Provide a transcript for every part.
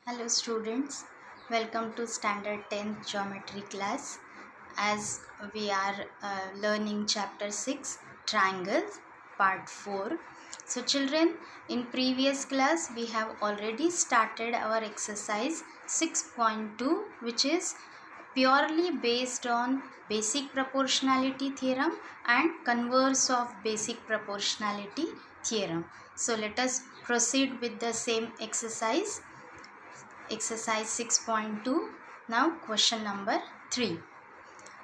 Hello students, welcome to standard 10th geometry class. As we are learning chapter 6 triangles part 4. So children, in previous class we have already started our exercise 6.2, which is purely based on basic proportionality theorem and converse of basic proportionality theorem. So let us proceed with the same exercise. Exercise 6.2. Now question number 3.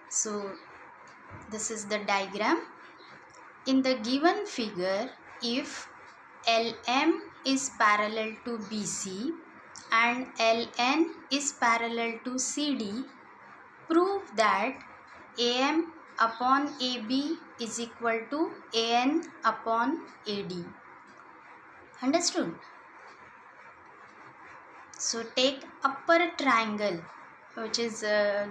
So this is the diagram. In the given figure, if LM is parallel to BC and LN is parallel to CD, prove that AM upon AB is equal to AN upon AD. Understood? So take upper triangle, which is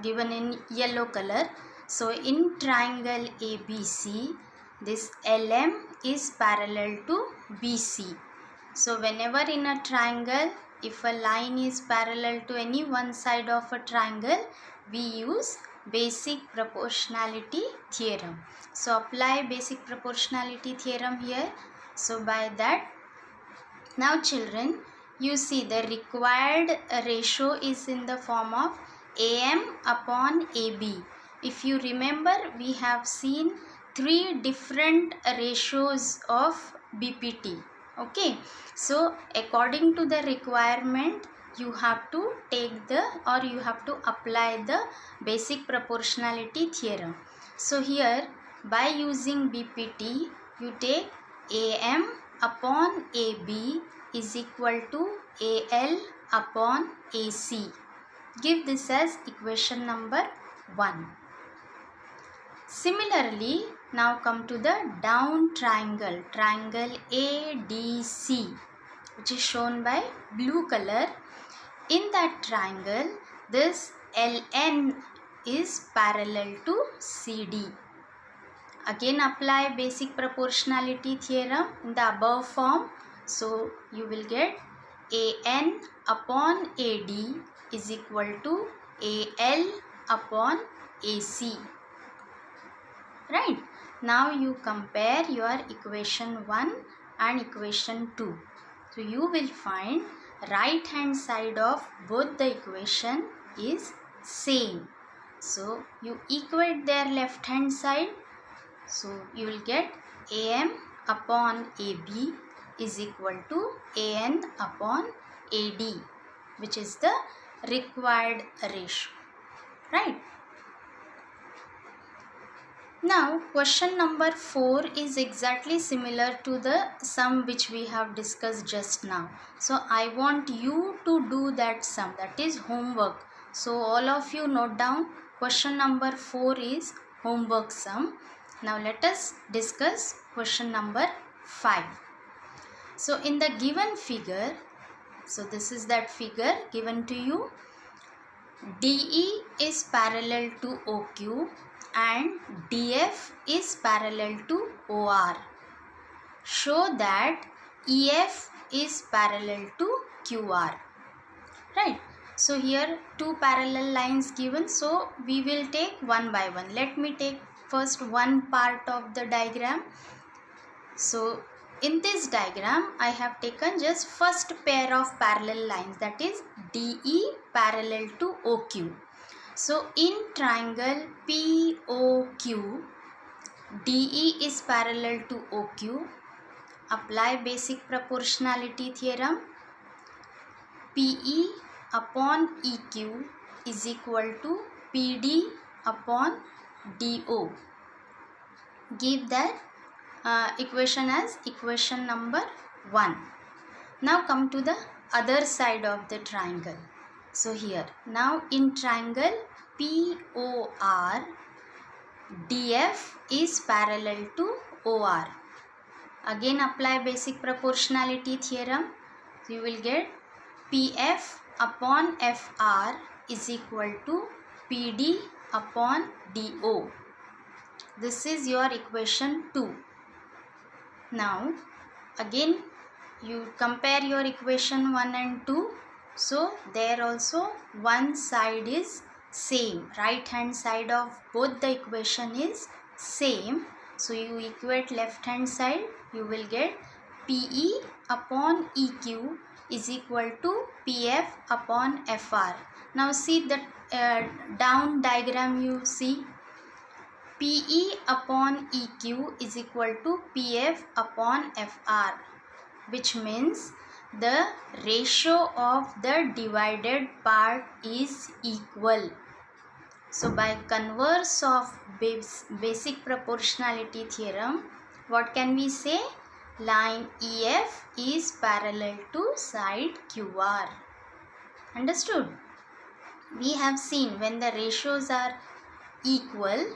given in yellow color. So in triangle ABC, this LM is parallel to BC. So whenever in a triangle, if a line is parallel to any one side of a triangle, we use basic proportionality theorem. So apply basic proportionality theorem here. So by that, now children, you see the required ratio is in the form of AM upon AB. If you remember, we have seen three different ratios of BPT. Okay, so according to the requirement, you have to take the or you have to apply the basic proportionality theorem. So here, by using BPT, you take AM upon AB is equal to AL upon AC. Give this as equation number 1. Similarly, now come to the down triangle, triangle ADC, which is shown by blue color. In that triangle, this LN is parallel to CD. Again apply basic proportionality theorem in the above form. So you will get AN upon AD is equal to AL upon AC. Right. Now you compare your equation 1 and equation 2. So you will find right hand side of both the equation is same. So you equate their left hand side. So you will get AM upon AB is equal to AN upon AD, which is the required ratio. Right. Now question number 4 is exactly similar to the sum which we have discussed just now. So I want you to do that sum, that is homework. So all of you note down, question number 4 is homework sum. Now let us discuss question number 5. So in the given figure, so this is that figure given to you. DE is parallel to OQ and DF is parallel to OR. Show that EF is parallel to QR. Right. So here two parallel lines given. So we will take one by one. Let me take first one part of the diagram. So in this diagram, I have taken just first pair of parallel lines, that is DE parallel to OQ. So in triangle POQ, DE is parallel to OQ. Apply basic proportionality theorem. PE upon EQ is equal to PD upon DO. Give that equation as equation number 1. Now come to the other side of the triangle. So here, now in triangle POR, DF is parallel to OR. Again apply basic proportionality theorem. So you will get PF upon FR is equal to PD upon DO. This is your equation 2. Now again you compare your equation 1 and 2. So there also one side is same. Right hand side of both the equation is same. So you equate left hand side, you will get PE upon EQ is equal to PF upon FR. Now see the down diagram, you see PE upon EQ is equal to PF upon FR, which means the ratio of the divided part is equal. So by converse of basic proportionality theorem, what can we say? Line EF is parallel to side QR. Understood? We have seen when the ratios are equal,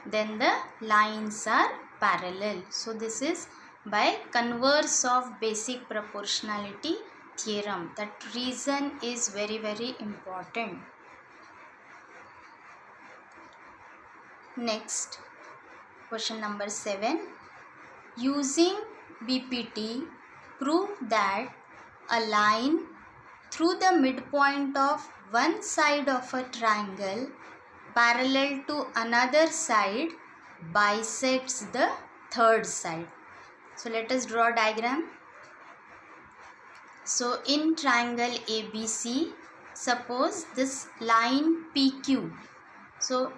then the lines are parallel. So this is by converse of basic proportionality theorem. That reason is very important. Next, question number 7. Using BPT, prove that a line through the midpoint of one side of a triangle parallel to another side bisects the third side. So let us draw a diagram. So in triangle ABC, suppose this line PQ. So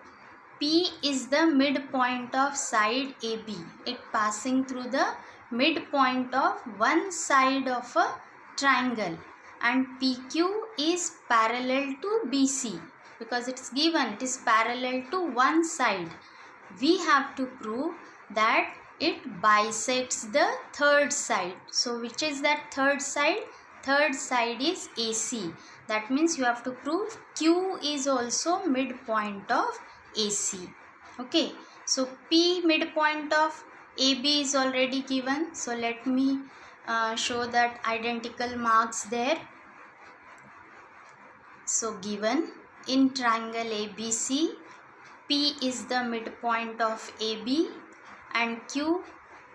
P is the midpoint of side AB. It passing through the midpoint of one side of a triangle, and PQ is parallel to BC. Because it's given, it is parallel to one side. We have to prove that it bisects the third side. So which is that third side? Third side is AC. That means you have to prove Q is also midpoint of AC. Okay, so P midpoint of AB is already given. So let me show that identical marks there. So given in triangle ABC, P is the midpoint of AB and Q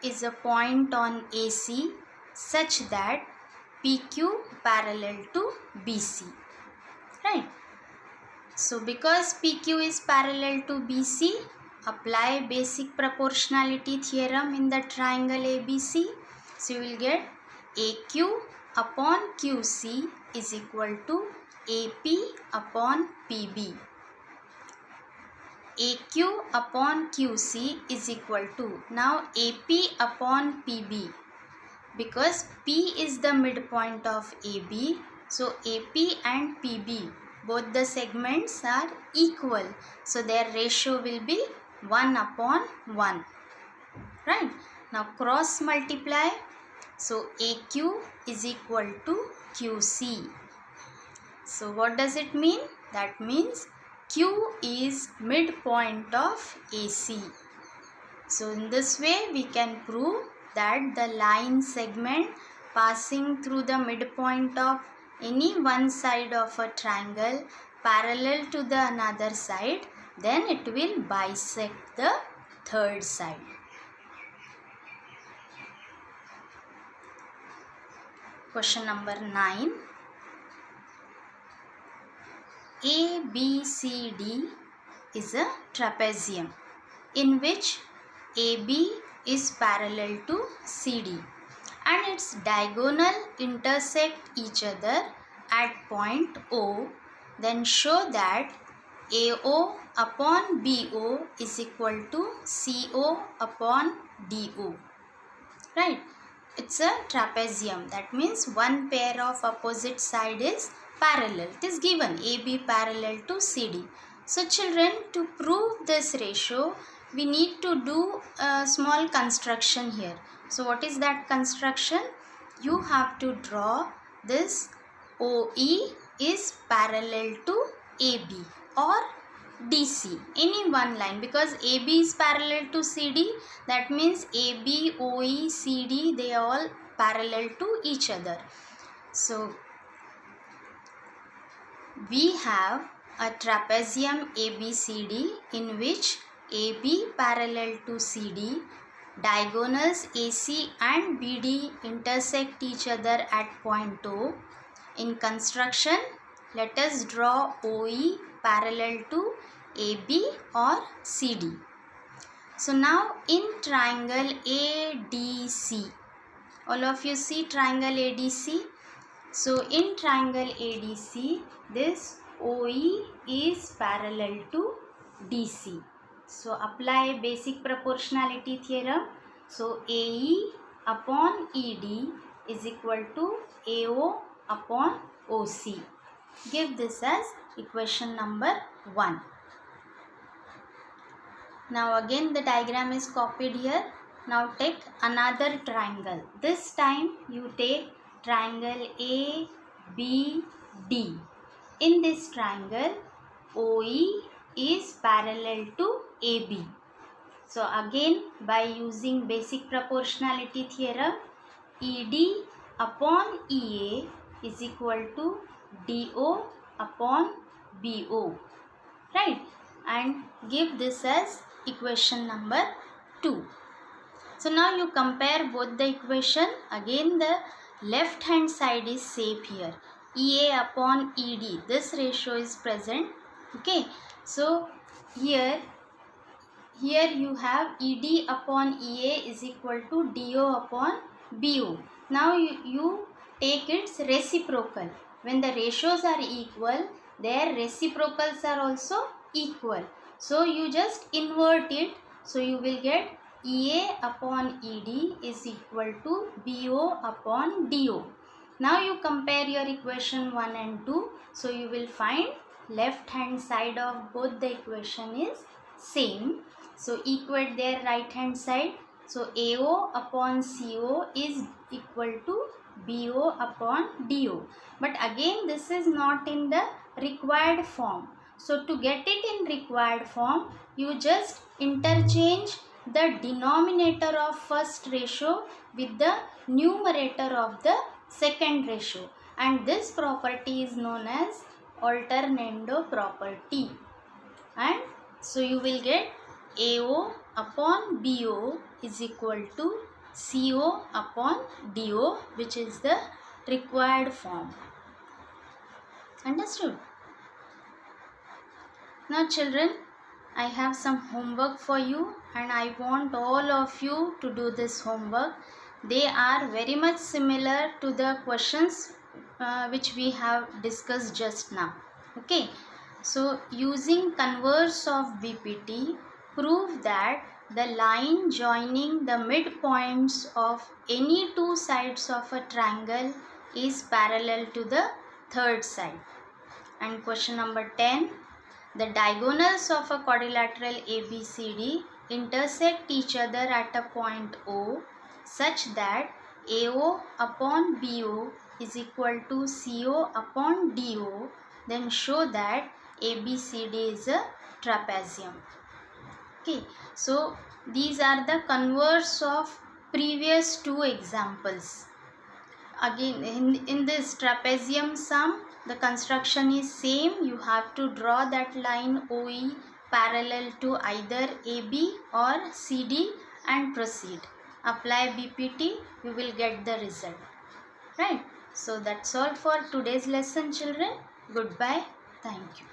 is a point on AC such that PQ parallel to BC. Right? So because PQ is parallel to BC, apply basic proportionality theorem in the triangle ABC. So you will get AQ upon QC is equal to AP upon PB. AQ upon QC is equal to, now AP upon PB, because P is the midpoint of AB, so AP and PB, both the segments are equal, so their ratio will be 1 upon 1. Right? Now cross multiply, so AQ is equal to QC. So what does it mean? That means Q is midpoint of AC. So in this way we can prove that the line segment passing through the midpoint of any one side of a triangle parallel to the another side, then it will bisect the third side. Question number 9. ABCD is a trapezium in which AB is parallel to CD and its diagonal intersect each other at point O. Then show that AO upon BO is equal to CO upon DO. Right? It's a trapezium. That means one pair of opposite side is parallel. It is given AB parallel to CD. So children, to prove this ratio, we need to do a small construction here. So what is that construction? You have to draw this OE is parallel to AB or DC, any one line, because AB is parallel to CD. That means AB, OE, CD, they are all parallel to each other. So we have a trapezium ABCD in which AB parallel to CD, diagonals AC and BD intersect each other at point O, In construction, let us draw OE parallel to AB or CD. So now in triangle ADC, all of you see triangle ADC. So in triangle ADC, this OE is parallel to DC. So apply basic proportionality theorem. So AE upon ED is equal to AO upon OC. Give this as equation number 1. Now again the diagram is copied here. Now take another triangle. This time you take triangle ABD. In this triangle, OE is parallel to AB. So again by using basic proportionality theorem, ED upon EA is equal to DO upon BO. Right? And give this as equation number 2. So now you compare both the equation. Again the left hand side is same here. EA upon ED. This ratio is present. Okay. So here you have ED upon EA is equal to DO upon BO. Now you take its reciprocal. When the ratios are equal, their reciprocals are also equal. So you just invert it. So you will get EA upon ED is equal to BO upon DO. Now you compare your equation 1 and 2. So you will find left hand side of both the equation is same. So equate their right hand side. So AO upon CO is equal to BO upon DO. But again this is not in the required form. So to get it in required form, you just interchange the denominator of first ratio with the numerator of the second ratio. And this property is known as alternando property. And so you will get AO upon BO is equal to CO upon DO, which is the required form. Understood? Now children, I have some homework for you and I want all of you to do this homework. They are very much similar to the questions which we have discussed just now. Okay. So using converse of BPT, prove that the line joining the midpoints of any two sides of a triangle is parallel to the third side. And question number 10. The diagonals of a quadrilateral ABCD intersect each other at a point O such that AO upon BO is equal to CO upon DO. Then show that ABCD is a trapezium. Okay, so these are the converse of previous two examples. Again in this trapezium sum, the construction is same. You have to draw that line OE parallel to either AB or CD and proceed. Apply BPT, you will get the result. Right? So that's all for today's lesson, children. Goodbye. Thank you.